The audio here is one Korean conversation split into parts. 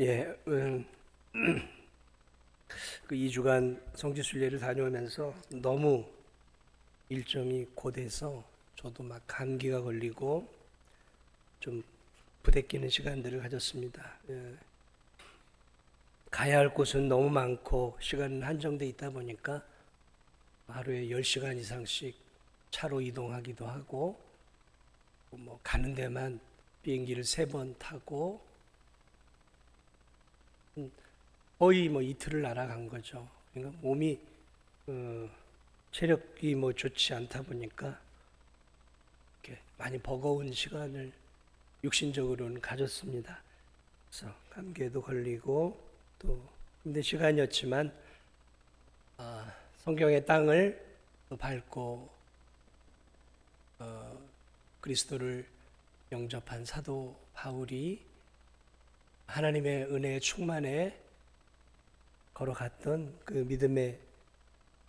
예, 그 2주간 성지순례를 다녀오면서 너무 일정이 고돼서 저도 막 감기가 걸리고 좀 부대끼는 시간들을 가졌습니다. 가야 할 곳은 너무 많고 시간은 한정돼 있다 보니까 하루에 10시간 이상씩 차로 이동하기도 하고 뭐 가는 데만 비행기를 3번 타고 거의 뭐 이틀을 날아간 거죠. 그러니까 몸이 체력이 뭐 좋지 않다 보니까 이렇게 많이 버거운 시간을 육신적으로는 가졌습니다. 그래서 감기에도 걸리고 또 힘든 시간이었지만 성경의 땅을 밟고 그리스도를 영접한 사도 바울이 하나님의 은혜의 충만에 걸어갔던 그 믿음의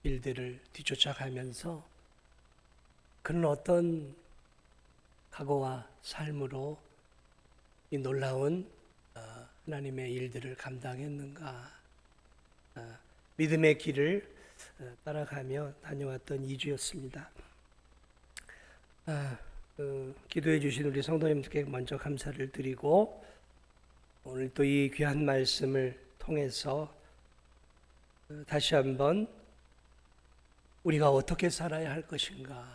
일들을 뒤쫓아가면서 그는 어떤 각오와 삶으로 이 놀라운 하나님의 일들을 감당했는가. 믿음의 길을 따라가며 다녀왔던 2주였습니다. 기도해 주신 우리 성도님들께 먼저 감사를 드리고 오늘 또 이 귀한 말씀을 통해서 다시 한번 우리가 어떻게 살아야 할 것인가를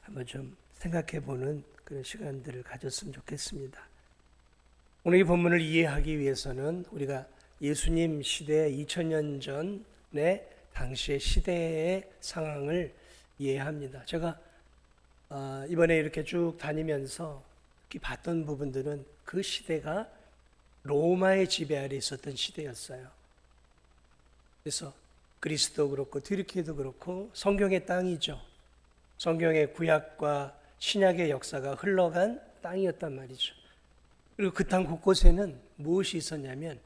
한번 좀 생각해 보는 그런 시간들을 가졌으면 좋겠습니다. 오늘 이 본문을 이해하기 위해서는 우리가 예수님 시대 2000년 전의 당시의 시대의 상황을 이해합니다. 제가 이번에 이렇게 쭉 다니면서 특히 봤던 부분들은 그 시대가 로마의 지배 아래 있었던 시대였어요. 그래서 그리스도 그렇고 튀르키예도 그렇고 성경의 땅이죠. 성경의 구약과 신약의 역사가 흘러간 땅이었단 말이죠. 그리고 그 땅 곳곳에는 무엇이 있었냐면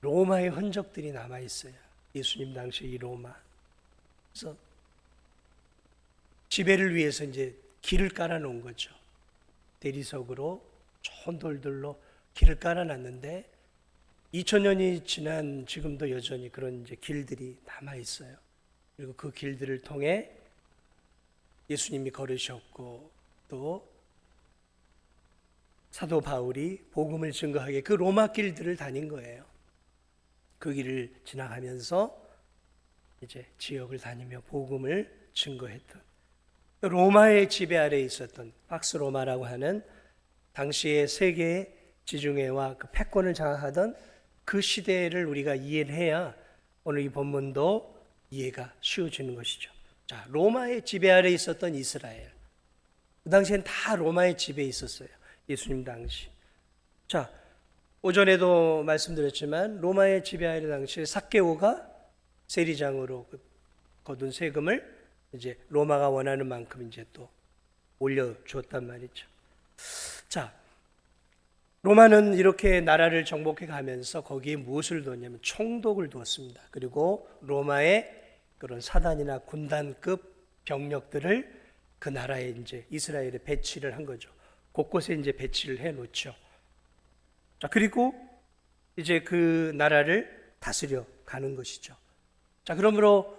로마의 흔적들이 남아 있어요. 예수님 당시 이 로마. 그래서 지배를 위해서 이제 길을 깔아 놓은 거죠. 대리석으로 좋은 돌들로 길을 깔아 놨는데 2000년이 지난 지금도 여전히 그런 이제 길들이 남아 있어요. 그리고 그 길들을 통해 예수님이 걸으셨고 또 사도 바울이 복음을 증거하게 그 로마 길들을 다닌 거예요. 그 길을 지나가면서 이제 지역을 다니며 복음을 증거했던 로마의 지배 아래에 있었던 박스 로마라고 하는 당시의 세계의 지중해와 그 패권을 장악하던 그 시대를 우리가 이해를 해야 오늘 이 본문도 이해가 쉬워지는 것이죠. 자, 로마의 지배 아래에 있었던 이스라엘. 그 당시엔 다 로마의 지배에 있었어요. 예수님 당시. 자, 오전에도 말씀드렸지만 로마의 지배 아래 당시에 삭개오가 세리장으로 거둔 세금을 이제 로마가 원하는 만큼 이제 또 올려주었단 말이죠. 자, 로마는 이렇게 나라를 정복해 가면서 거기에 무엇을 두었냐면 총독을 두었습니다. 그리고 로마의 그런 사단이나 군단급 병력들을 그 나라에 이제 이스라엘에 배치를 한 거죠. 곳곳에 이제 배치를 해 놓죠. 자, 그리고 이제 그 나라를 다스려 가는 것이죠. 자, 그러므로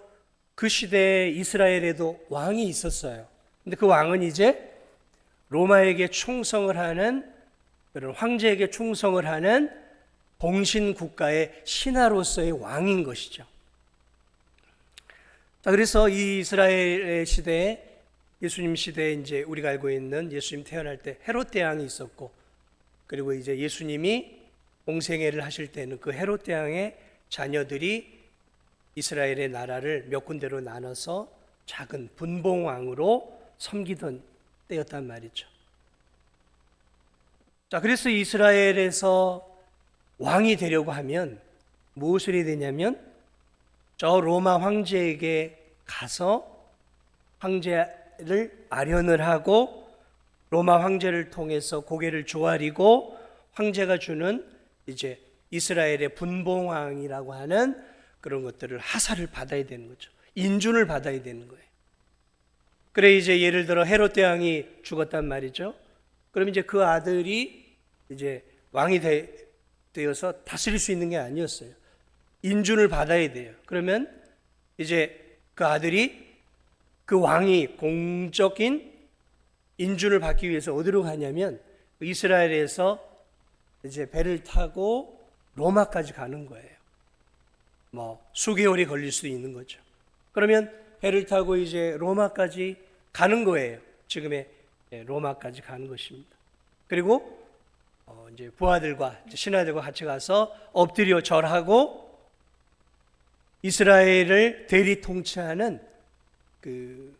그 시대에 이스라엘에도 왕이 있었어요. 근데 그 왕은 이제 로마에게 충성을 하는 그런 황제에게 충성을 하는 봉신 국가의 신하로서의 왕인 것이죠. 자, 그래서 이 이스라엘의 시대에 예수님 시대에 이제 우리가 알고 있는 예수님 태어날 때 헤롯 대왕이 있었고 그리고 이제 예수님이 공생애를 하실 때는 그 헤롯 대왕의 자녀들이 이스라엘의 나라를 몇 군데로 나눠서 작은 분봉왕으로 섬기던 때였단 말이죠. 자, 그래서 이스라엘에서 왕이 되려고 하면 무엇을 해야 되냐면 저 로마 황제에게 가서 황제를 아련을 하고 로마 황제를 통해서 고개를 조아리고 황제가 주는 이제 이스라엘의 분봉왕이라고 하는 그런 것들을 하사를 받아야 되는 거죠. 인준을 받아야 되는 거예요. 그래 이제 예를 들어 헤롯 대왕이 죽었단 말이죠. 그럼 이제 그 아들이 이제 왕이 되어서 다스릴 수 있는 게 아니었어요. 인준을 받아야 돼요. 그러면 이제 그 아들이 그 왕이 공적인 인준을 받기 위해서 어디로 가냐면 이스라엘에서 이제 배를 타고 로마까지 가는 거예요. 뭐 수개월이 걸릴 수도 있는 거죠. 그러면 배를 타고 이제 로마까지 가는 거예요. 지금의 로마까지 가는 것입니다. 그리고 이제 부하들과 신하들과 같이 가서 엎드려 절하고 이스라엘을 대리 통치하는 그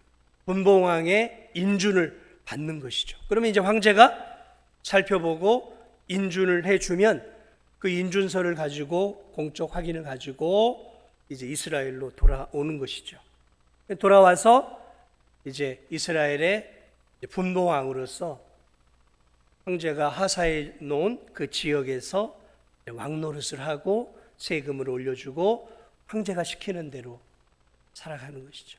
분봉왕의 인준을 받는 것이죠. 그러면 이제 황제가 살펴보고 인준을 해주면 그 인준서를 가지고 공적 확인을 가지고 이제 이스라엘로 돌아오는 것이죠. 돌아와서 이제 이스라엘의 분봉왕으로서 황제가 하사해 놓은 그 지역에서 왕노릇을 하고 세금을 올려주고 황제가 시키는 대로 살아가는 것이죠.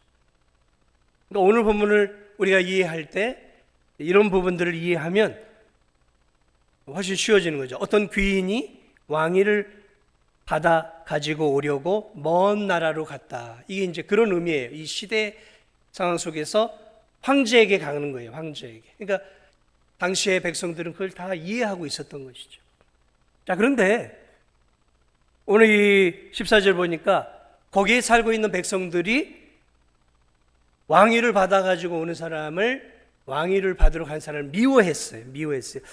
그러니까 오늘 본문을 우리가 이해할 때 이런 부분들을 이해하면 훨씬 쉬워지는 거죠. 어떤 귀인이 왕위를 받아 가지고 오려고 먼 나라로 갔다. 이게 이제 그런 의미예요. 이 시대 상황 속에서 황제에게 가는 거예요. 황제에게. 그러니까 당시의 백성들은 그걸 다 이해하고 있었던 것이죠. 자, 그런데 오늘 이 14절 보니까 거기에 살고 있는 백성들이 왕위를 받아 가지고 오는 사람을 왕위를 받으러 간 사람을 미워했어요.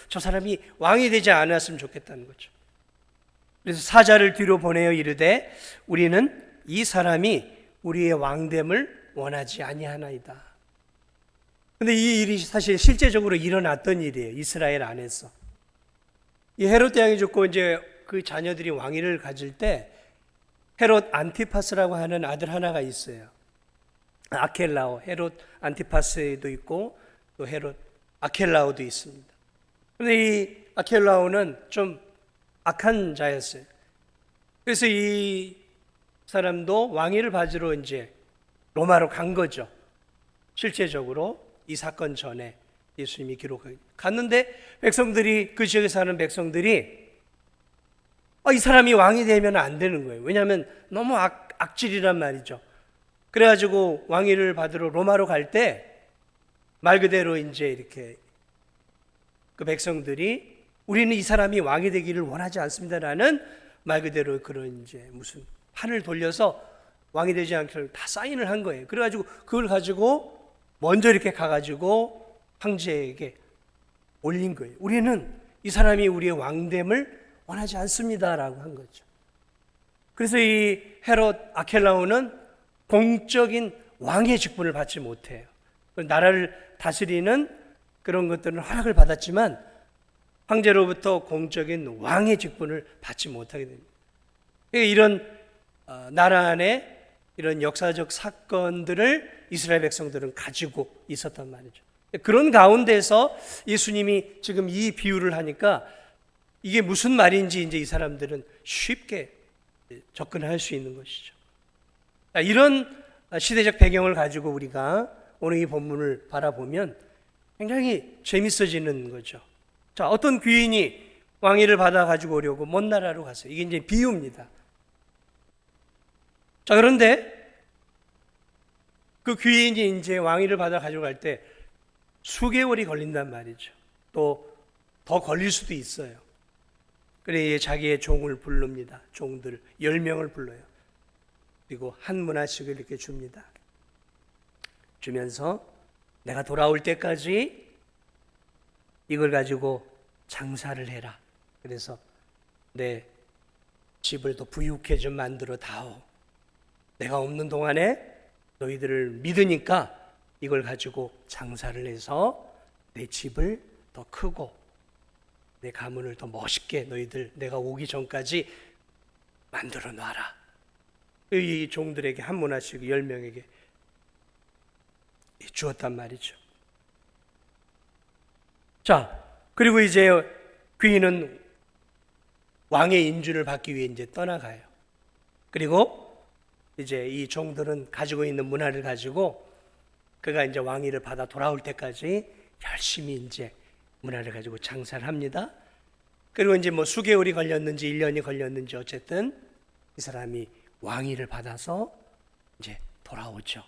저 사람이 왕이 되지 않았으면 좋겠다는 거죠. 그래서 사자를 뒤로 보내어 이르되 우리는 이 사람이 우리의 왕됨을 원하지 아니하나이다. 근데 이 일이 사실 실제적으로 일어났던 일이에요. 이스라엘 안에서. 이 헤롯 대왕이 죽고 이제 그 자녀들이 왕위를 가질 때 헤롯 안티파스라고 하는 아들 하나가 있어요. 아켈라오, 헤롯 안티파스도 있고 또 헤롯 아켈라오도 있습니다. 그런데 이 아켈라오는 좀 악한 자였어요. 그래서 이 사람도 왕위를 받으러 이제 로마로 간 거죠. 실제적으로 이 사건 전에 예수님이 갔는데 백성들이 그 지역에 사는 백성들이 이 사람이 왕이 되면 안 되는 거예요. 왜냐하면 너무 악질이란 말이죠. 그래가지고 왕위를 받으러 로마로 갈 때 말 그대로 이제 이렇게 그 백성들이 우리는 이 사람이 왕이 되기를 원하지 않습니다라는 말 그대로 그런 이제 무슨 판을 돌려서 왕이 되지 않게 다 사인을 한 거예요. 그래가지고 그걸 가지고 먼저 이렇게 가가지고 황제에게 올린 거예요. 우리는 이 사람이 우리의 왕됨을 원하지 않습니다라고 한 거죠. 그래서 이 헤롯 아켈라오는 공적인 왕의 직분을 받지 못해요. 나라를 다스리는 그런 것들은 허락을 받았지만 황제로부터 공적인 왕의 직분을 받지 못하게 됩니다. 이런 나라 안에 이런 역사적 사건들을 이스라엘 백성들은 가지고 있었단 말이죠. 그런 가운데서 예수님이 지금 이 비유를 하니까 이게 무슨 말인지 이제 이 사람들은 쉽게 접근할 수 있는 것이죠. 이런 시대적 배경을 가지고 우리가 오늘 이 본문을 바라보면 굉장히 재밌어지는 거죠. 자, 어떤 귀인이 왕위를 받아 가지고 오려고 먼 나라로 갔어요. 이게 이제 비유입니다. 자, 그런데 그 귀인이 이제 왕위를 받아 가지고 갈 때 수개월이 걸린단 말이죠. 또 더 걸릴 수도 있어요. 그래 자기의 종을 부릅니다. 종들 10명을 불러요. 그리고 한 문화씩을 이렇게 줍니다. 주면서 내가 돌아올 때까지 이걸 가지고 장사를 해라. 그래서 내 집을 더 부유하게 좀 만들어 다오. 내가 없는 동안에 너희들을 믿으니까 이걸 가지고 장사를 해서 내 집을 더 크고 내 가문을 더 멋있게 너희들 내가 오기 전까지 만들어 놔라. 이 종들에게 한 문화씩 10명에게 주었단 말이죠. 자, 그리고 이제 귀인은 왕의 인준을 받기 위해 이제 떠나가요. 그리고 이제 이 종들은 가지고 있는 문화를 가지고 그가 이제 왕위를 받아 돌아올 때까지 열심히 이제 문화를 가지고 장사를 합니다. 그리고 이제 뭐 수개월이 걸렸는지 1년이 걸렸는지 어쨌든 이 사람이 왕위를 받아서 이제 돌아오죠.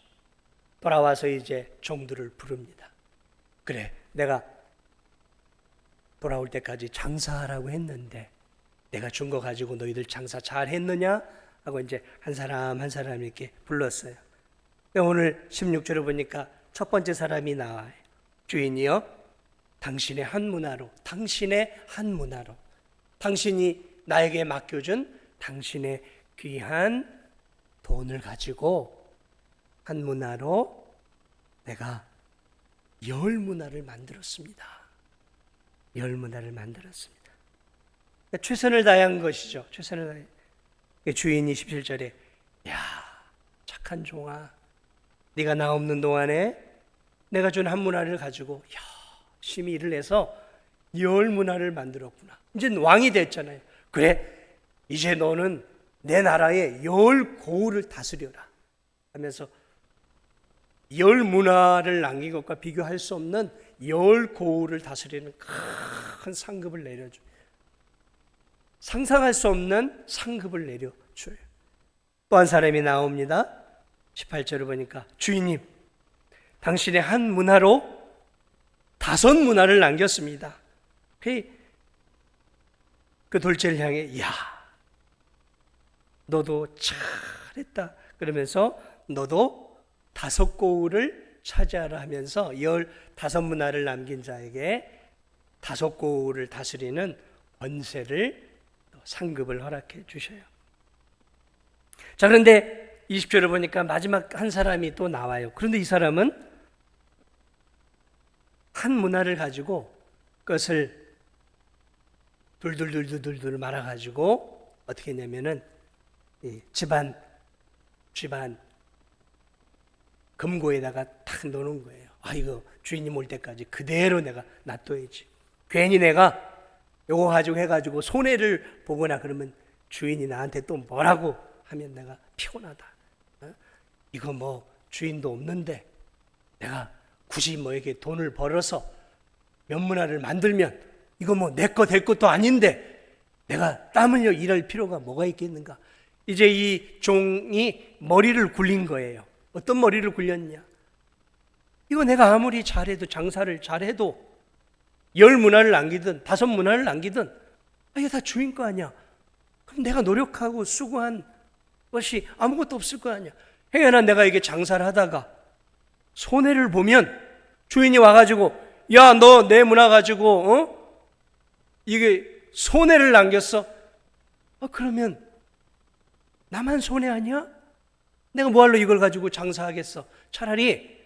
돌아와서 이제 종들을 부릅니다. 그래, 내가 돌아올 때까지 장사하라고 했는데 내가 준 거 가지고 너희들 장사 잘 했느냐? 하고 이제 한 사람 한 사람 이렇게 불렀어요. 오늘 16절에 보니까 첫 번째 사람이 나와요. 주인이여, 당신의 한 문화로, 당신의 한 문화로, 당신이 나에게 맡겨준 당신의 귀한 돈을 가지고 한 문화로 내가 10문화를 만들었습니다. 10문화를 만들었습니다. 그러니까 최선을 다한 것이죠. 최선을 다해. 주인이 17절에 야, 착한 종아, 네가 나 없는 동안에 내가 준 한 문화를 가지고 열심히 일을 해서 10문화를 만들었구나. 이제 왕이 됐잖아요. 그래, 이제 너는 내 나라의 10고을을 다스려라 하면서 10문화를 남긴 것과 비교할 수 없는 10고을을 다스리는 큰 상급을 내려줘. 상상할 수 없는 상급을 내려줘요. 또 한 사람이 나옵니다. 18절을 보니까 주인님, 당신의 한 문화로 5문화를 남겼습니다. 그 돌체를 향해 야, 너도 잘했다 그러면서 너도 5고을을 차지하라 하면서 15문화를 남긴 자에게 5고을을 다스리는 권세를, 상급을 허락해 주셔요. 자, 그런데 20절을 보니까 마지막 한 사람이 또 나와요. 그런데 이 사람은 한 문화를 가지고 그것을 둘둘둘둘둘 말아가지고 어떻게 했냐면은 집안 금고에다가 탁 넣어놓은 거예요. 이거 주인님 올 때까지 그대로 내가 놔둬야지. 괜히 내가 요거 가지고 해가지고 손해를 보거나 그러면 주인이 나한테 또 뭐라고 하면 내가 피곤하다. 이거 뭐 주인도 없는데 내가 굳이 뭐 이렇게 돈을 벌어서 면문화를 만들면 이거 뭐 내 거 될 것도 아닌데 내가 땀 흘려 일할 필요가 뭐가 있겠는가. 이제 이 종이 머리를 굴린 거예요. 어떤 머리를 굴렸냐. 이거 내가 아무리 잘해도, 장사를 잘해도 10문화를 남기든 5문화를 남기든 이게 다 주인 거 아니야. 그럼 내가 노력하고 수고한 것이 아무것도 없을 거 아니야. 행여나 내가 이게 장사를 하다가 손해를 보면 주인이 와가지고 야, 너 내 문화 가지고 이게 손해를 남겼어. 그러면 나만 손해 아니야? 내가 뭐하러 이걸 가지고 장사하겠어. 차라리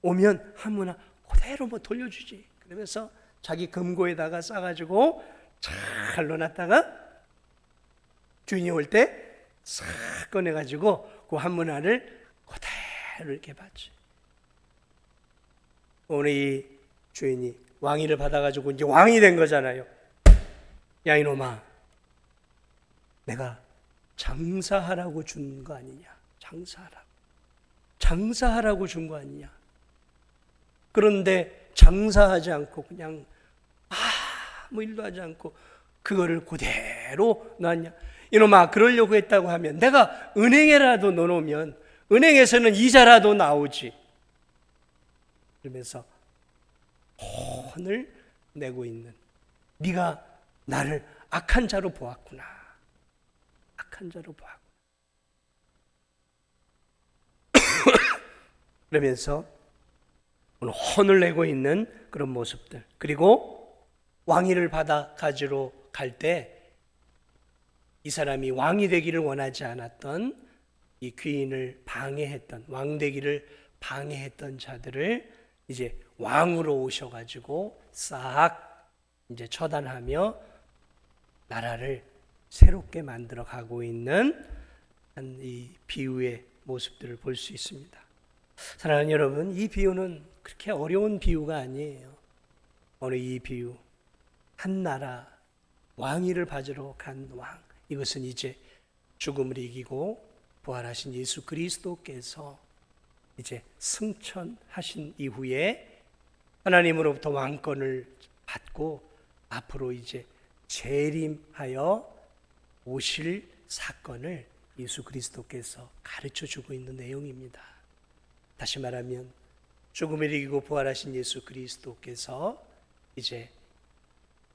오면 한 문화 그대로 뭐 돌려주지. 그러면서 자기 금고에다가 싸가지고 잘 넣어놨다가 주인이 올 때 싹 꺼내가지고 그 한 문화를 그대로 이렇게 받지. 오늘 이 주인이 왕위를 받아가지고 이제 왕이 된 거잖아요. 야, 이놈아, 내가 장사하라고 준 거 아니냐. 장사하라고 준 거 아니냐. 그런데 장사하지 않고 그냥 아무 일도 하지 않고 그거를 그대로 놨냐. 이놈아, 그러려고 했다고 하면 내가 은행에라도 넣어놓으면 은행에서는 이자라도 나오지. 그러면서 혼을 내고 있는, 네가 나를 악한 자로 보았구나. 악한 자로 보았구나. 그러면서 오늘 혼을 내고 있는 그런 모습들, 그리고 왕위를 받아 가지러 갈 때 이 사람이 왕이 되기를 원하지 않았던 이 귀인을 방해했던, 왕 되기를 방해했던 자들을 이제 왕으로 오셔가지고 싹 이제 처단하며 나라를 새롭게 만들어 가고 있는 이 비유의 모습들을 볼 수 있습니다. 사랑하는 여러분, 이 비유는 그렇게 어려운 비유가 아니에요. 오늘 이 비유, 한 나라 왕위를 받으러 간 왕, 이것은 이제 죽음을 이기고 부활하신 예수 그리스도께서 이제 승천하신 이후에 하나님으로부터 왕권을 받고 앞으로 이제 재림하여 오실 사건을 예수 그리스도께서 가르쳐 주고 있는 내용입니다. 다시 말하면 죽음을 이기고 부활하신 예수 그리스도께서 이제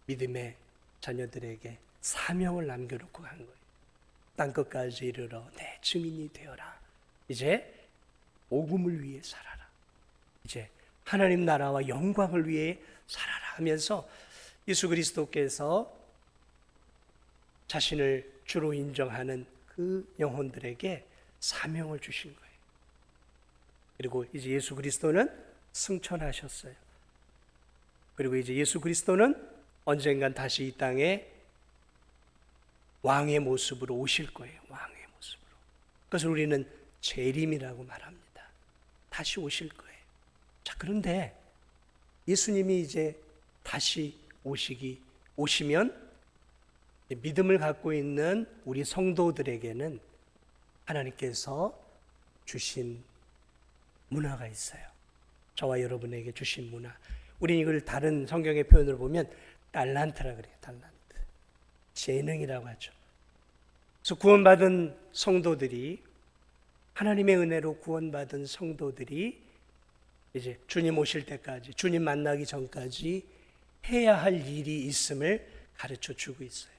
믿음의 자녀들에게 사명을 남겨놓고 간 거예요. 땅끝까지 이르러 내 증인이 되어라. 이제 복음을 위해 살아라. 이제 하나님 나라와 영광을 위해 살아라 하면서 예수 그리스도께서 자신을 주로 인정하는 그 영혼들에게 사명을 주신 거예요. 그리고 이제 예수 그리스도는 승천하셨어요. 그리고 이제 예수 그리스도는 언젠간 다시 이 땅에 왕의 모습으로 오실 거예요. 왕의 모습으로. 그것을 우리는 재림이라고 말합니다. 다시 오실 거예요. 자, 그런데 예수님이 이제 다시 오시면 믿음을 갖고 있는 우리 성도들에게는 하나님께서 주신 문화가 있어요. 저와 여러분에게 주신 문화. 우리는 이걸 다른 성경의 표현으로 보면 달란트라 그래요. 달란트. 재능이라고 하죠. 그래서 구원받은 성도들이, 하나님의 은혜로 구원받은 성도들이 이제 주님 오실 때까지, 주님 만나기 전까지 해야 할 일이 있음을 가르쳐 주고 있어요.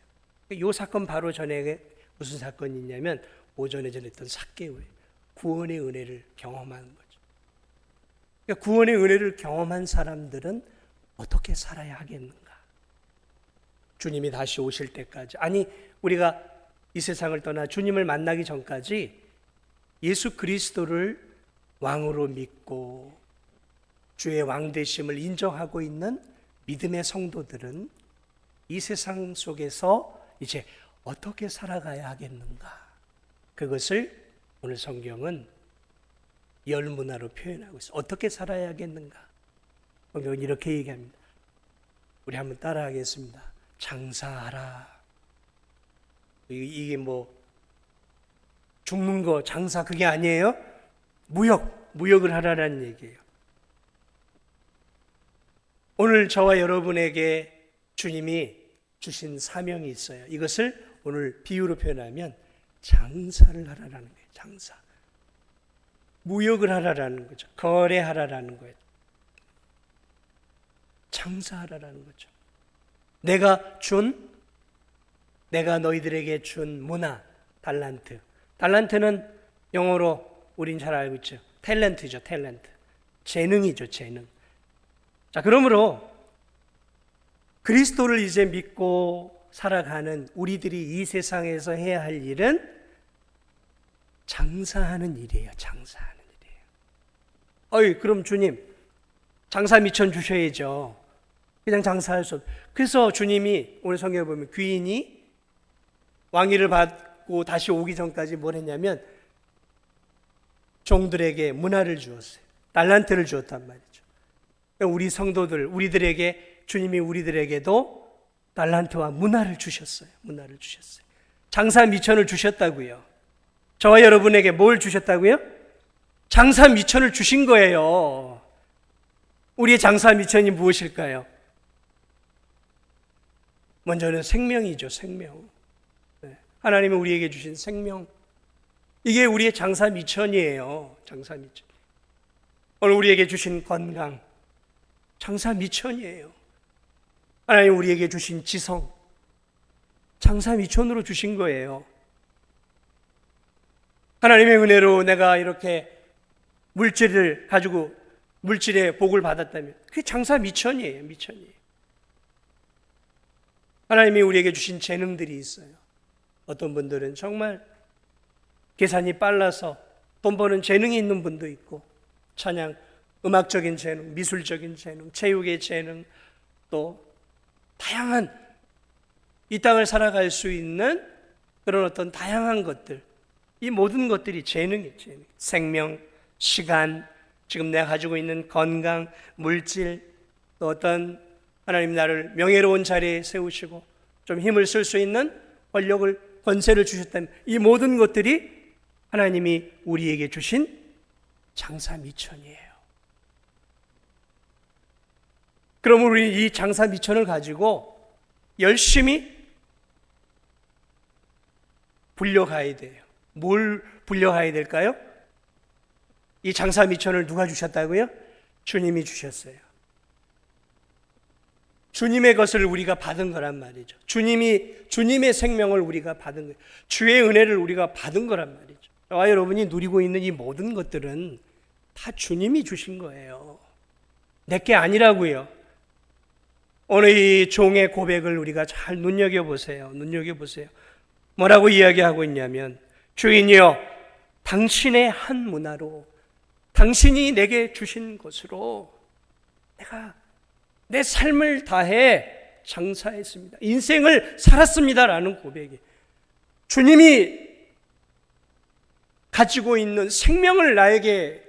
이 사건 바로 전에 무슨 사건이 있냐면 오전에 전했던 삭개오의 구원의 은혜를 경험하는 거죠. 그러니까 구원의 은혜를 경험한 사람들은 어떻게 살아야 하겠는가? 주님이 다시 오실 때까지, 아니 우리가 이 세상을 떠나 주님을 만나기 전까지 예수 그리스도를 왕으로 믿고 주의 왕되심을 인정하고 있는 믿음의 성도들은 이 세상 속에서 이제 어떻게 살아가야 하겠는가? 그것을 오늘 성경은 열문화로 표현하고 있어요. 어떻게 살아야 하겠는가? 성경은 이렇게 얘기합니다. 우리 한번 따라하겠습니다. 장사하라. 이게 뭐 죽는 거 장사 그게 아니에요? 무역을 하라는 얘기예요. 오늘 저와 여러분에게 주님이 주신 사명이 있어요. 이것을 오늘 비유로 표현하면 장사를 하라라는 거예요. 장사. 무역을 하라라는 거죠. 거래하라라는 거예요. 장사하라라는 거죠. 내가 너희들에게 준 문화, 달란트. 달란트는 영어로 우린 잘 알고 있죠. 탤런트죠, 탤런트. 재능이죠, 재능. 자, 그러므로 그리스도를 이제 믿고 살아가는 우리들이 이 세상에서 해야 할 일은 장사하는 일이에요. 장사하는 일이에요. 그럼 주님 장사 미천 주셔야죠. 그냥 장사할 수 없어요. 그래서 주님이 오늘 성경에 보면 귀인이 왕위를 받고 다시 오기 전까지 뭘 했냐면 종들에게 문화를 주었어요. 달란트를 주었단 말이죠. 우리 성도들, 우리들에게 주님이 우리들에게도 달란트와 문화를 주셨어요. 문화를 주셨어요. 장사 미천을 주셨다고요. 저와 여러분에게 뭘 주셨다고요? 장사 미천을 주신 거예요. 우리의 장사 미천이 무엇일까요? 먼저는 생명이죠. 생명. 하나님은 우리에게 주신 생명. 이게 우리의 장사 미천이에요. 장사 미천. 오늘 우리에게 주신 건강. 장사 미천이에요. 하나님 우리에게 주신 지성. 장사 미천으로 주신 거예요. 하나님의 은혜로 내가 이렇게 물질을 가지고 물질의 복을 받았다면 그게 장사 미천이에요. 미천이에요. 하나님이 우리에게 주신 재능들이 있어요. 어떤 분들은 정말 계산이 빨라서 돈 버는 재능이 있는 분도 있고, 찬양, 음악적인 재능, 미술적인 재능, 체육의 재능, 또 다양한 이 땅을 살아갈 수 있는 그런 어떤 다양한 것들, 이 모든 것들이 재능이에요. 재능. 생명, 시간, 지금 내가 가지고 있는 건강, 물질, 또 어떤 하나님 나를 명예로운 자리에 세우시고 좀 힘을 쓸 수 있는 권력을, 권세를 주셨다면 이 모든 것들이 하나님이 우리에게 주신 장사 미천이에요. 그럼 우리 이 장사 미천을 가지고 열심히 불려가야 돼요. 뭘 불려가야 될까요? 이 장사 미천을 누가 주셨다고요? 주님이 주셨어요. 주님의 것을 우리가 받은 거란 말이죠. 주님의 생명을 우리가 받은 거예요. 주의 은혜를 우리가 받은 거란 말이죠. 저와 여러분이 누리고 있는 이 모든 것들은 다 주님이 주신 거예요. 내게 아니라고요. 오늘 이 종의 고백을 우리가 잘 눈여겨보세요. 눈여겨보세요. 뭐라고 이야기하고 있냐면, 주인이여, 당신의 한 문화로, 당신이 내게 주신 것으로 내가 내 삶을 다해 장사했습니다. 인생을 살았습니다라는 고백이, 주님이 가지고 있는 생명을 나에게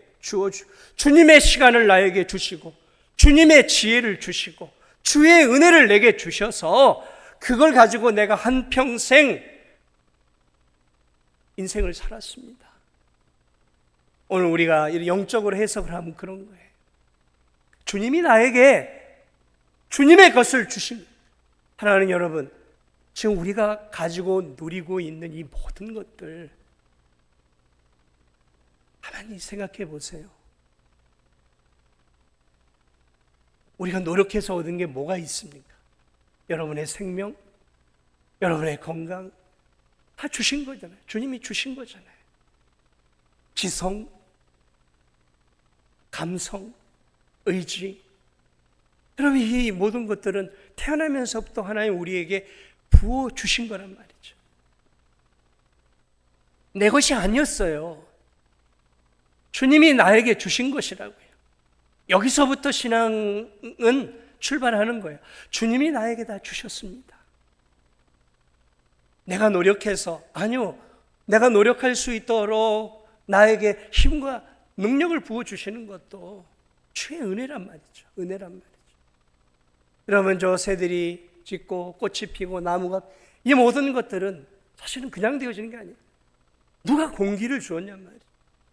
주님의 시간을 나에게 주시고, 주님의 지혜를 주시고, 주의 은혜를 내게 주셔서 그걸 가지고 내가 한평생 인생을 살았습니다. 오늘 우리가 영적으로 해석을 하면 그런 거예요. 주님이 나에게 주님의 것을 주신, 하나님 여러분, 지금 우리가 가지고 누리고 있는 이 모든 것들 가만히 생각해 보세요. 우리가 노력해서 얻은 게 뭐가 있습니까? 여러분의 생명, 여러분의 건강 다 주신 거잖아요. 주님이 주신 거잖아요. 지성, 감성, 의지. 그러면 이 모든 것들은 태어나면서부터 하나님 우리에게 부어주신 거란 말이죠. 내 것이 아니었어요. 주님이 나에게 주신 것이라고요. 여기서부터 신앙은 출발하는 거예요. 주님이 나에게 다 주셨습니다. 내가 노력해서, 아니요, 내가 노력할 수 있도록 나에게 힘과 능력을 부어주시는 것도 주의 은혜란 말이죠. 은혜란 말이죠. 그러면 저 새들이 짖고 꽃이 피고 나무가, 이 모든 것들은 사실은 그냥 되어지는 게 아니에요. 누가 공기를 주었냔 말이죠.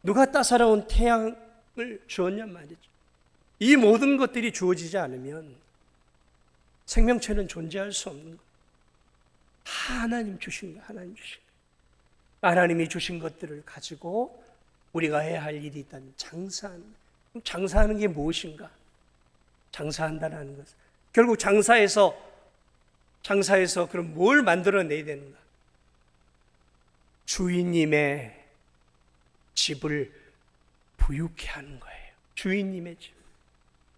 누가 따사로운 태양을 주었냔 말이죠. 이 모든 것들이 주어지지 않으면 생명체는 존재할 수 없는 거예요. 다 하나님 주신 거예요. 하나님 주신 거예요. 하나님이 주신 것들을 가지고 우리가 해야 할 일이 있다면 장사하는 거예요. 그럼 장사하는 게 무엇인가? 장사한다는 것은 결국 장사에서 그럼 뭘 만들어내야 되는가? 주인님의 집을 부유케 하는 거예요. 주인님의 집.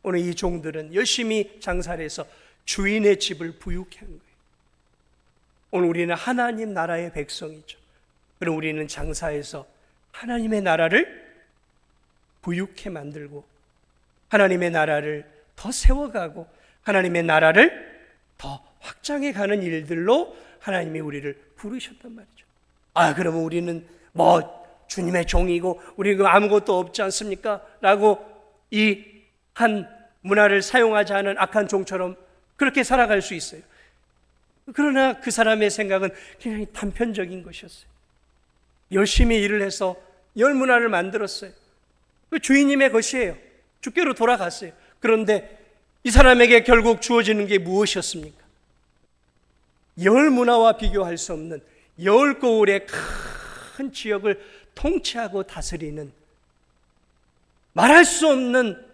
오늘 이 종들은 열심히 장사를 해서 주인의 집을 부유케 한 거예요. 오늘 우리는 하나님 나라의 백성이죠. 그럼 우리는 장사해서 하나님의 나라를 부유케 만들고, 하나님의 나라를 더 세워가고, 하나님의 나라를 더 확장해 가는 일들로 하나님이 우리를 부르셨단 말이죠. 그러면 우리는 주님의 종이고 우리는 아무것도 없지 않습니까? 라고 이 한 문화를 사용하지 않은 악한 종처럼 그렇게 살아갈 수 있어요. 그러나 그 사람의 생각은 그냥 단편적인 것이었어요. 열심히 일을 해서 열 문화를 만들었어요. 그 주인님의 것이에요. 주께로 돌아갔어요. 그런데 이 사람에게 결국 주어지는 게 무엇이었습니까? 열 문화와 비교할 수 없는 열 고을의 큰 지역을 통치하고 다스리는, 말할 수 없는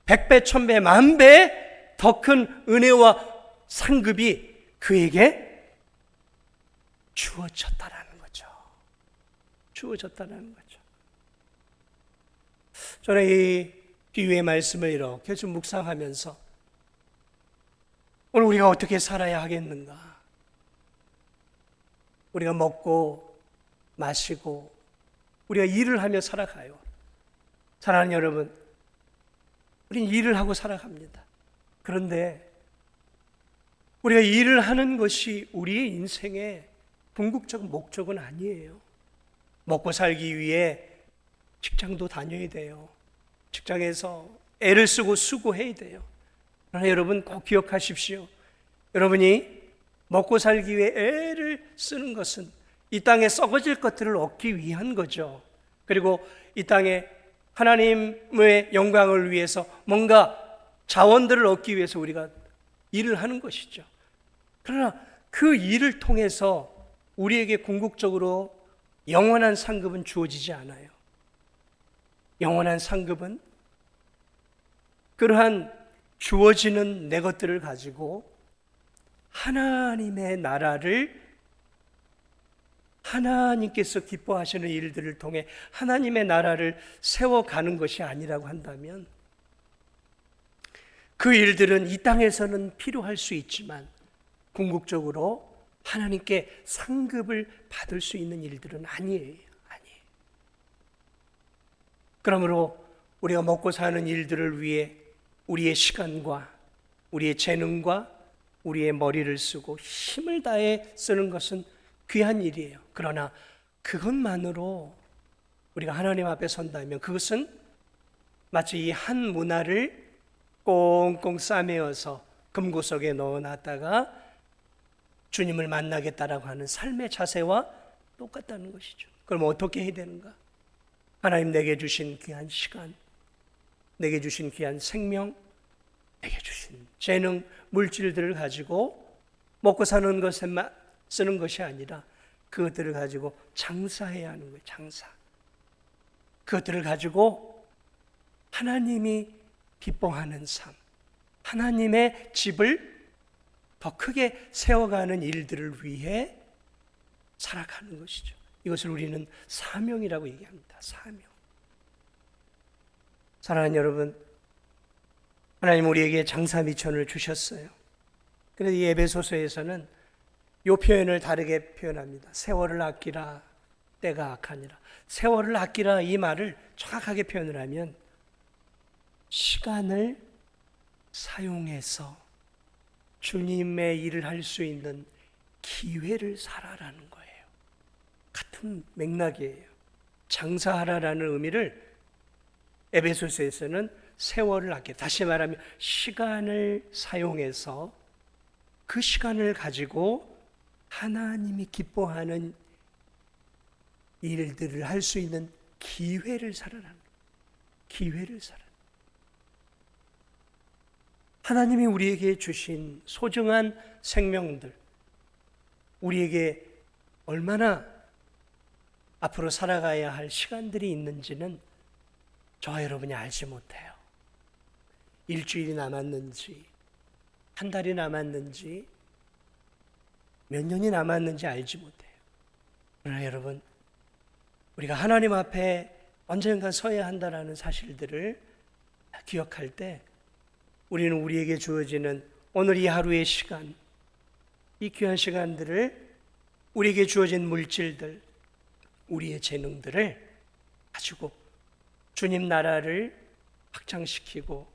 100배, 1000배, 10,000배 더 큰 은혜와 상급이 그에게 주어졌다라는 거죠. 주어졌다라는 거죠. 저는 이 비유의 말씀을 이렇게 좀 묵상하면서 오늘 우리가 어떻게 살아야 하겠는가? 우리가 먹고 마시고 우리가 일을 하며 살아가요. 사랑하는 여러분, 우리는 일을 하고 살아갑니다. 그런데 우리가 일을 하는 것이 우리의 인생의 궁극적 목적은 아니에요. 먹고 살기 위해 직장도 다녀야 돼요. 직장에서 애를 쓰고 수고해야 돼요. 그러나 여러분 꼭 기억하십시오. 여러분이 먹고 살기 위해 애를 쓰는 것은 이 땅에 썩어질 것들을 얻기 위한 거죠. 그리고 이 땅에 하나님의 영광을 위해서 뭔가 자원들을 얻기 위해서 우리가 일을 하는 것이죠. 그러나 그 일을 통해서 우리에게 궁극적으로 영원한 상급은 주어지지 않아요. 영원한 상급은 그러한 주어지는 내 것들을 가지고 하나님의 나라를, 하나님께서 기뻐하시는 일들을 통해 하나님의 나라를 세워가는 것이 아니라고 한다면, 그 일들은 이 땅에서는 필요할 수 있지만 궁극적으로 하나님께 상급을 받을 수 있는 일들은 아니에요. 그러므로 우리가 먹고 사는 일들을 위해 우리의 시간과 우리의 재능과 우리의 머리를 쓰고 힘을 다해 쓰는 것은 귀한 일이에요. 그러나 그것만으로 우리가 하나님 앞에 선다면 그것은 마치 이 한 문화를 꽁꽁 싸매어서 금고석에 넣어놨다가 주님을 만나겠다라고 하는 삶의 자세와 똑같다는 것이죠. 그럼 어떻게 해야 되는가? 하나님 내게 주신 귀한 시간, 내게 주신 귀한 생명, 내게 주신 재능, 물질들을 가지고 먹고 사는 것에만 쓰는 것이 아니라 그것들을 가지고 장사해야 하는 거예요. 장사. 그것들을 가지고 하나님이 기뻐하는 삶, 하나님의 집을 더 크게 세워가는 일들을 위해 살아가는 것이죠. 이것을 우리는 사명이라고 얘기합니다. 사명. 사랑하는 여러분, 하나님 우리에게 장사 미천을 주셨어요. 그런데 이 에베소서에서는 이 표현을 다르게 표현합니다. 세월을 아끼라, 때가 악하니라. 세월을 아끼라 이 말을 정확하게 표현을 하면 시간을 사용해서 주님의 일을 할 수 있는 기회를 살아라는 거예요. 같은 맥락이에요. 장사하라라는 의미를 에베소서에서는 세월을 아끼라, 다시 말하면 시간을 사용해서 그 시간을 가지고 하나님이 기뻐하는 일들을 할 수 있는 기회를 살아라는 거예요. 기회를 살아. 하나님이 우리에게 주신 소중한 생명들, 우리에게 얼마나 앞으로 살아가야 할 시간들이 있는지는 저와 여러분이 알지 못해요. 일주일이 남았는지, 한 달이 남았는지, 몇 년이 남았는지 알지 못해요. 그러나 여러분, 우리가 하나님 앞에 언젠가 서야 한다는 사실들을 기억할 때 우리는 우리에게 주어지는 오늘 이 하루의 시간, 이 귀한 시간들을, 우리에게 주어진 물질들, 우리의 재능들을 가지고 주님 나라를 확장시키고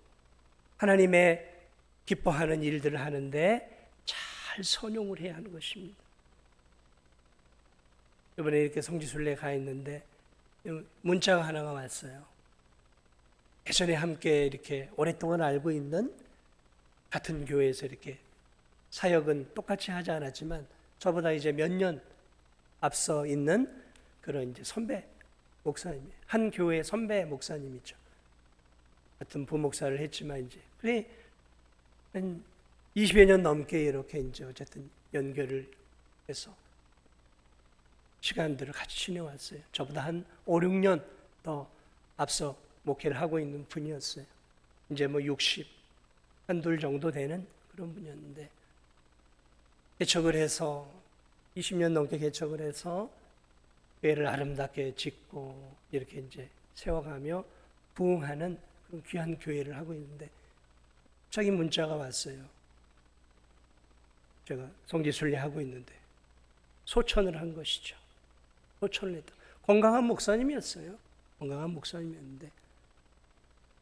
하나님의 기뻐하는 일들을 하는데 잘 선용을 해야 하는 것입니다. 이번에 이렇게 성지순례 가 있는데 문자가 하나가 왔어요. 예전에 함께 이렇게 오랫동안 알고 있는 같은 교회에서 이렇게 사역은 똑같이 하지 않았지만 저보다 이제 몇 년 앞서 있는 그런 이제 선배 목사님, 한 교회 선배 목사님이죠. 같은 부목사를 했지만 이제 그래 한 20여 년 넘게 이렇게 이제 어쨌든 연결을 해서 시간들을 같이 지내왔어요. 저보다 한 5, 6년 더 앞서 목회를 하고 있는 분이었어요. 이제 뭐 60, 한둘 정도 되는 그런 분이었는데 개척을 해서 20년 넘게 개척을 해서 교회를 아름답게 짓고 이렇게 이제 세워가며 부흥하는 그런 귀한 교회를 하고 있는데 자기 문자가 왔어요. 제가 성지순례 하고 있는데 소천을 한 것이죠. 소천을 했다. 건강한 목사님이었어요. 건강한 목사님이었는데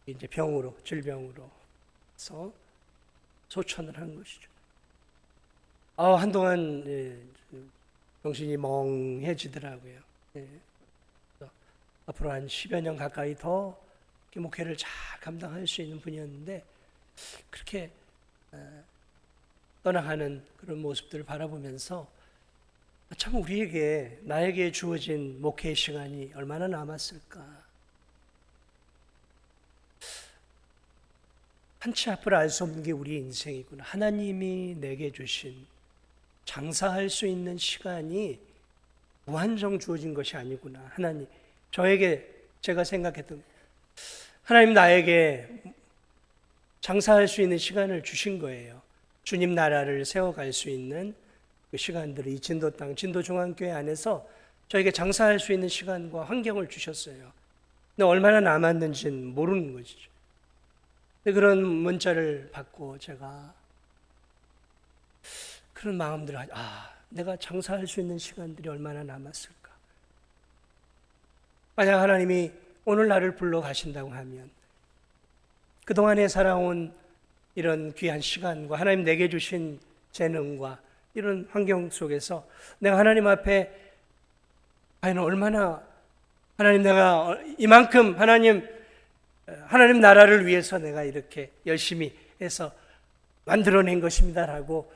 이제 병으로, 질병으로 해서 소천을 한 것이죠. 한동안 정신이 멍해지더라고요. 앞으로 한 10여 년 가까이 더 목회를 잘 감당할 수 있는 분이었는데 그렇게 떠나가는 그런 모습들을 바라보면서 참 우리에게, 나에게 주어진 목회의 시간이 얼마나 남았을까. 한치 앞을 알 수 없는 게 우리의 인생이구나. 하나님이 내게 주신 장사할 수 있는 시간이 무한정 주어진 것이 아니구나. 하나님, 저에게 제가 생각했던 하나님 나에게 장사할 수 있는 시간을 주신 거예요. 주님 나라를 세워갈 수 있는 그 시간들을 이 진도 땅, 진도 중앙교회 안에서 저에게 장사할 수 있는 시간과 환경을 주셨어요. 근데 얼마나 남았는지는 모르는 것이죠. 근데 그런 문자를 받고 제가 그런 마음들을 내가 장사할 수 있는 시간들이 얼마나 남았을까? 만약 하나님이 오늘 나를 불러 가신다고 하면 그동안에 살아온 이런 귀한 시간과 하나님 내게 주신 재능과 이런 환경 속에서 내가 하나님 앞에 과연 얼마나 하나님 내가 이만큼 하나님 나라를 위해서 내가 이렇게 열심히 해서 만들어낸 것입니다라고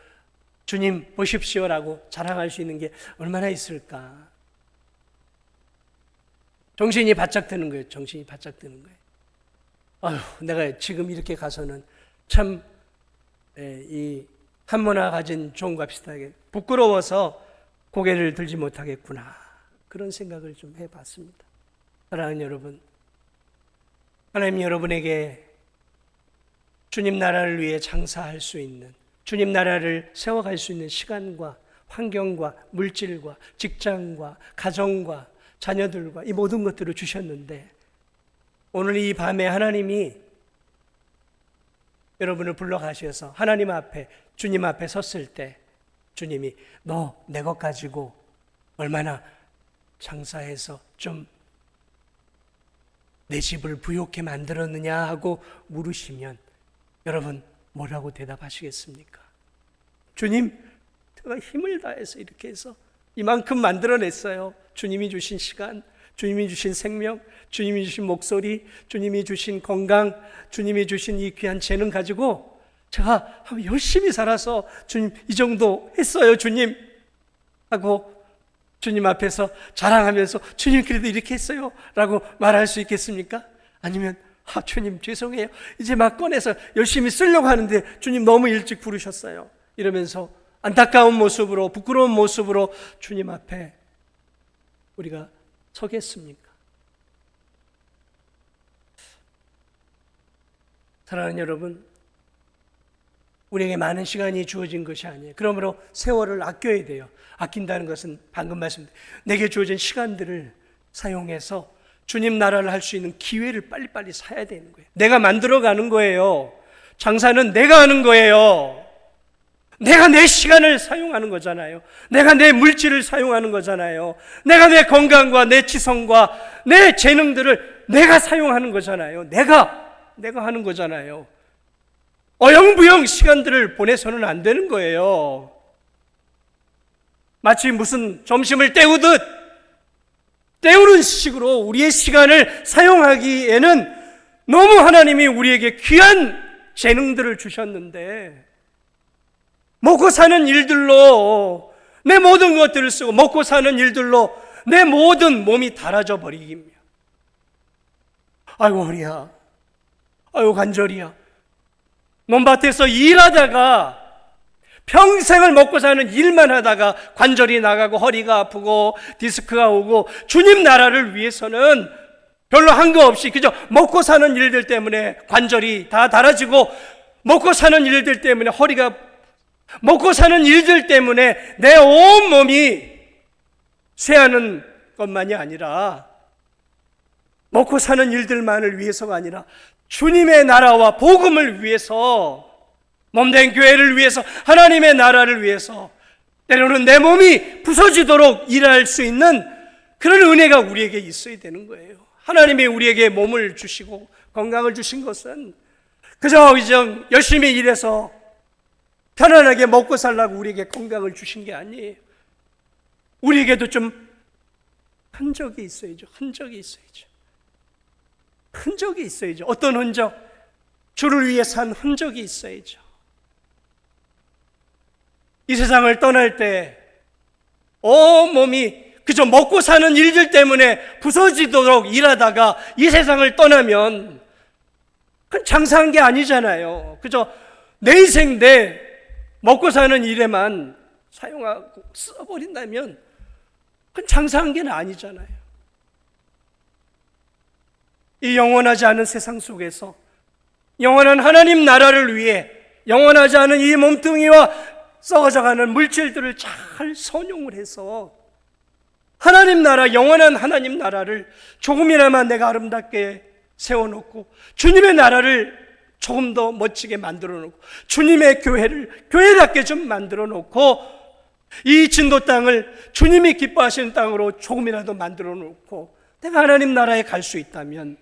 주님 보십시오라고 자랑할 수 있는 게 얼마나 있을까? 정신이 바짝 드는 거예요. 정신이 바짝 드는 거예요. 내가 지금 이렇게 가서는 참 이 한문화 가진 종과 비슷하게 부끄러워서 고개를 들지 못하겠구나. 그런 생각을 좀 해봤습니다. 사랑하는 여러분, 하나님 여러분에게 주님 나라를 위해 장사할 수 있는, 주님 나라를 세워갈 수 있는 시간과 환경과 물질과 직장과 가정과 자녀들과 이 모든 것들을 주셨는데 오늘 이 밤에 하나님이 여러분을 불러가셔서 하나님 앞에 주님 앞에 섰을 때 주님이 너 내 것 가지고 얼마나 장사해서 좀 내 집을 부욕해 만들었느냐 하고 물으시면 여러분 뭐라고 대답하시겠습니까? 주님, 제가 힘을 다해서 이렇게 해서 이만큼 만들어냈어요. 주님이 주신 시간, 주님이 주신 생명, 주님이 주신 목소리, 주님이 주신 건강, 주님이 주신 이 귀한 재능 가지고 제가 열심히 살아서 주님 이 정도 했어요, 주님 하고 주님 앞에서 자랑하면서 주님 그래도 이렇게 했어요 라고 말할 수 있겠습니까? 아니면 주님 죄송해요, 이제 막 꺼내서 열심히 쓰려고 하는데 주님 너무 일찍 부르셨어요 이러면서 안타까운 모습으로 부끄러운 모습으로 주님 앞에 우리가 서겠습니까? 사랑하는 여러분, 우리에게 많은 시간이 주어진 것이 아니에요. 그러므로 세월을 아껴야 돼요. 아낀다는 것은 방금 말씀드린 내게 주어진 시간들을 사용해서 주님 나라를 할 수 있는 기회를 빨리빨리 사야 되는 거예요. 내가 만들어가는 거예요. 장사는 내가 하는 거예요. 내가 내 시간을 사용하는 거잖아요. 내가 내 물질을 사용하는 거잖아요. 내가 내 건강과 내 지성과 내 재능들을 내가 사용하는 거잖아요. 내가 하는 거잖아요. 어영부영 시간들을 보내서는 안 되는 거예요. 마치 무슨 점심을 때우는 식으로 우리의 시간을 사용하기에는 너무 하나님이 우리에게 귀한 재능들을 주셨는데 먹고 사는 일들로 내 모든 것들을 쓰고 먹고 사는 일들로 내 모든 몸이 닳아져 버리기며 아이고 허리야, 아이고 관절이야. 논밭에서 일하다가 평생을 먹고 사는 일만 하다가 관절이 나가고 허리가 아프고 디스크가 오고 주님 나라를 위해서는 별로 한 거 없이 그저 먹고 사는 일들 때문에 관절이 다 닳아지고 먹고 사는 일들 때문에 허리가 먹고 사는 일들 때문에 내 온 몸이 쇠하는 것만이 아니라 먹고 사는 일들만을 위해서가 아니라 주님의 나라와 복음을 위해서 몸된 교회를 위해서 하나님의 나라를 위해서 때로는 내 몸이 부서지도록 일할 수 있는 그런 은혜가 우리에게 있어야 되는 거예요. 하나님이 우리에게 몸을 주시고 건강을 주신 것은 그저 열심히 일해서 편안하게 먹고 살라고 우리에게 건강을 주신 게 아니에요. 우리에게도 좀 흔적이 있어야죠. 흔적이 있어야죠. 어떤 흔적? 주를 위해 산 흔적이 있어야죠. 이 세상을 떠날 때 온 몸이 그저 먹고 사는 일들 때문에 부서지도록 일하다가 이 세상을 떠나면 그건 장사한 게 아니잖아요. 그저 내 인생 내 먹고 사는 일에만 사용하고 써버린다면 그건 장사한 게 아니잖아요. 이 영원하지 않은 세상 속에서 영원한 하나님 나라를 위해 영원하지 않은 이 몸뚱이와 썩어져가는 물질들을 잘 선용을 해서 하나님 나라, 영원한 하나님 나라를 조금이나마 내가 아름답게 세워놓고 주님의 나라를 조금 더 멋지게 만들어 놓고 주님의 교회를 교회답게 좀 만들어 놓고 이 진도 땅을 주님이 기뻐하시는 땅으로 조금이라도 만들어 놓고 내가 하나님 나라에 갈 수 있다면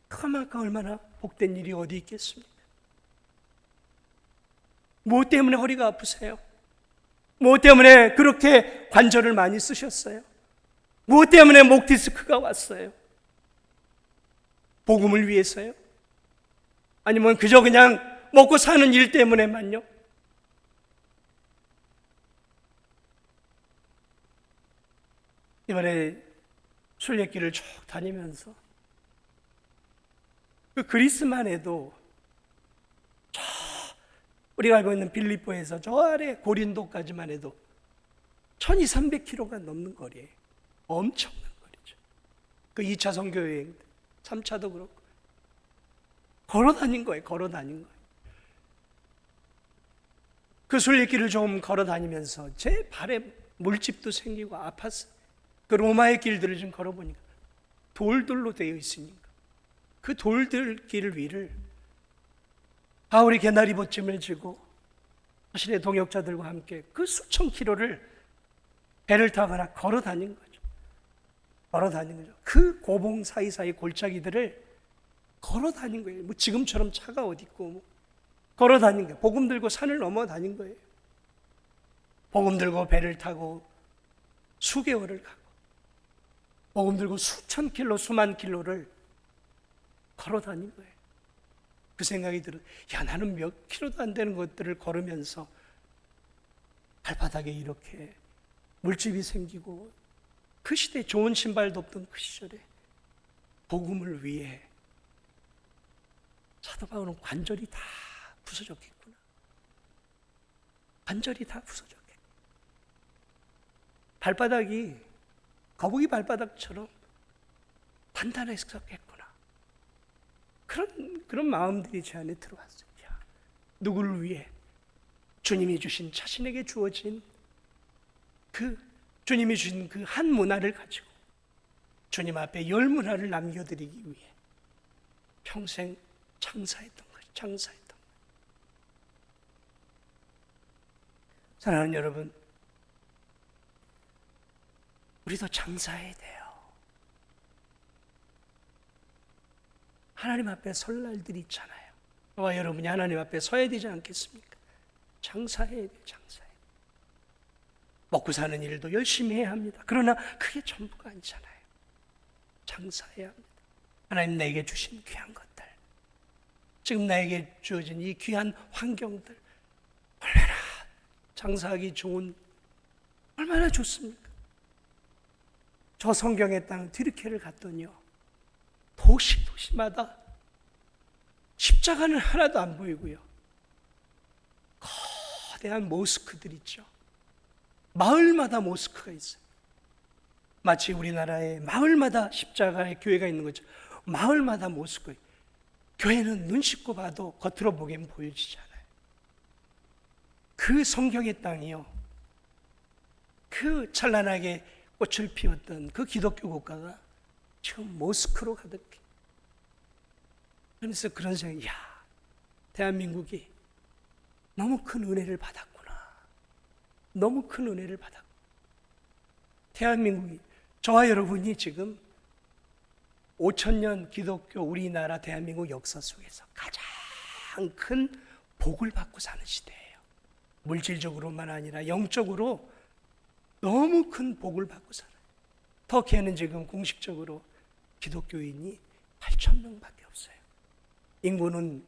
그만큼 얼마나 복된 일이 어디 있겠습니까? 무엇 때문에 허리가 아프세요? 무엇 때문에 그렇게 관절을 많이 쓰셨어요? 무엇 때문에 목 디스크가 왔어요? 복음을 위해서요? 아니면 그저 그냥 먹고 사는 일 때문에만요? 이번에 순례길을 쭉 다니면서 그 그리스만 해도 저 우리가 알고 있는 빌립보에서 저 아래 고린도까지만 해도 1200km가 넘는 거리예요. 엄청난 거리죠. 그 2차 선교여행, 3차도 그렇고 걸어 다닌 거예요. 걸어 다닌 거예요. 그 순례길을 좀 걸어 다니면서 제 발에 물집도 생기고 아팠어요. 그 로마의 길들을 좀 걸어보니까 돌들로 되어 있으니까 그 돌들 길 위를 바울이 개나리 보침을 지고 자신의 동역자들과 함께 그 수천 킬로를 배를 타거나 걸어 다닌 거죠. 걸어 다닌 거죠. 그 고봉 사이사이 골짜기들을 걸어 다닌 거예요. 뭐 지금처럼 차가 어디 있고 뭐 걸어 다닌 거예요. 복음 들고 산을 넘어 다닌 거예요. 복음 들고 배를 타고 수개월을 가고 복음 들고 수천 킬로 수만 킬로를 걸어 다닌 거예요. 그 생각이 들어요. 야, 나는 몇 킬로도 안 되는 것들을 걸으면서 발바닥에 이렇게 물집이 생기고 그 시대에 좋은 신발도 없던 그 시절에 복음을 위해 사도 바울은 관절이 다 부서졌겠구나. 관절이 다 부서졌겠구나. 발바닥이 거북이 발바닥처럼 단단했었겠구나. 그런 마음들이 제 안에 들어왔어요. 야, 누구를 위해? 주님이 주신 자신에게 주어진 주님이 주신 그 한 문화를 가지고 주님 앞에 10문화를 남겨드리기 위해 평생 장사했던 거죠. 장사했던 거예요. 사랑하는 여러분, 우리도 장사해야 돼요. 하나님 앞에 설 날들이 있잖아요. 저와 여러분이 하나님 앞에 서야 되지 않겠습니까? 장사해야 돼요. 장사해야 돼요. 먹고 사는 일도 열심히 해야 합니다. 그러나 그게 전부가 아니잖아요. 장사해야 합니다. 하나님 나에게 주신 귀한 것들, 지금 나에게 주어진 이 귀한 환경들 얼마나 장사하기 좋은, 얼마나 좋습니까? 저 성경의 땅 튀르키예를 갔더니요, 도시마다 십자가는 하나도 안 보이고요, 거대한 모스크들 있죠. 마을마다 모스크가 있어요. 마치 우리나라에 마을마다 십자가의 교회가 있는 거죠. 마을마다 모스크. 교회는 눈 씻고 봐도 겉으로 보기엔 보여지지 않아요. 그 성경의 땅이요, 그 찬란하게 꽃을 피웠던 그 기독교 국가가 지금 모스크로 가득해. 그래서 그런 생각이, 야, 대한민국이 너무 큰 은혜를 받았구나. 너무 큰 은혜를 받았구나. 대한민국이, 저와 여러분이 지금 5,000년 기독교 우리나라 대한민국 역사 속에서 가장 큰 복을 받고 사는 시대예요. 물질적으로만 아니라 영적으로 너무 큰 복을 받고 살아요. 터키에는 지금 공식적으로 기독교인이 8,000명밖에 없어요. 인구는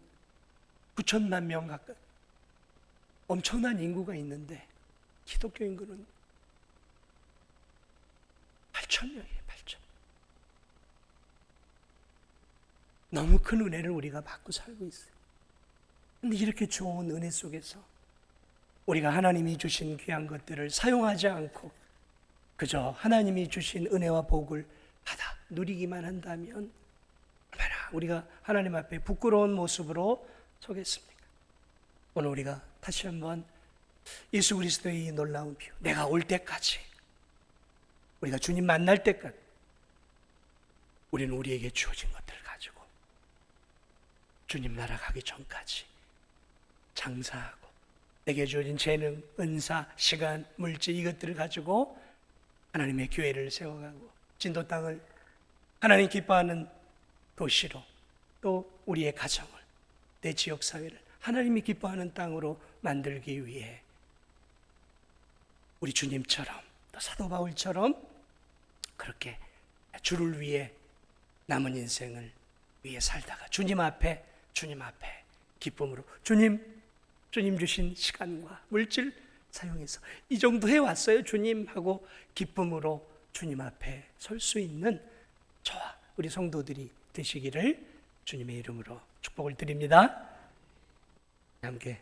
9천만 명 가까이, 엄청난 인구가 있는데 기독교 인구는 8,000명이에요. 8,000명. 너무 큰 은혜를 우리가 받고 살고 있어요. 근데 이렇게 좋은 은혜 속에서 우리가 하나님이 주신 귀한 것들을 사용하지 않고 그저 하나님이 주신 은혜와 복을 받아 누리기만 한다면 얼마나 우리가 하나님 앞에 부끄러운 모습으로 서겠습니까? 오늘 우리가 다시 한번 예수 그리스도의 이 놀라운 비유, 내가 올 때까지, 우리가 주님 만날 때까지 우리는 우리에게 주어진 것들을 가지고 주님 나라 가기 전까지 장사하고 내게 주어진 재능, 은사, 시간, 물질 이것들을 가지고 하나님의 교회를 세워가고 진도 땅을 하나님 기뻐하는 도시로, 또 우리의 가정을, 내 지역사회를 하나님이 기뻐하는 땅으로 만들기 위해 우리 주님처럼, 또 사도 바울처럼 그렇게 주를 위해 남은 인생을 위해 살다가 주님 앞에 기쁨으로 주님 주신 시간과 물질 사용해서 이 정도 해왔어요 주님 하고 기쁨으로 주님 앞에 설 수 있는 저와 우리 성도들이 되시기를 주님의 이름으로 축복을 드립니다. 함께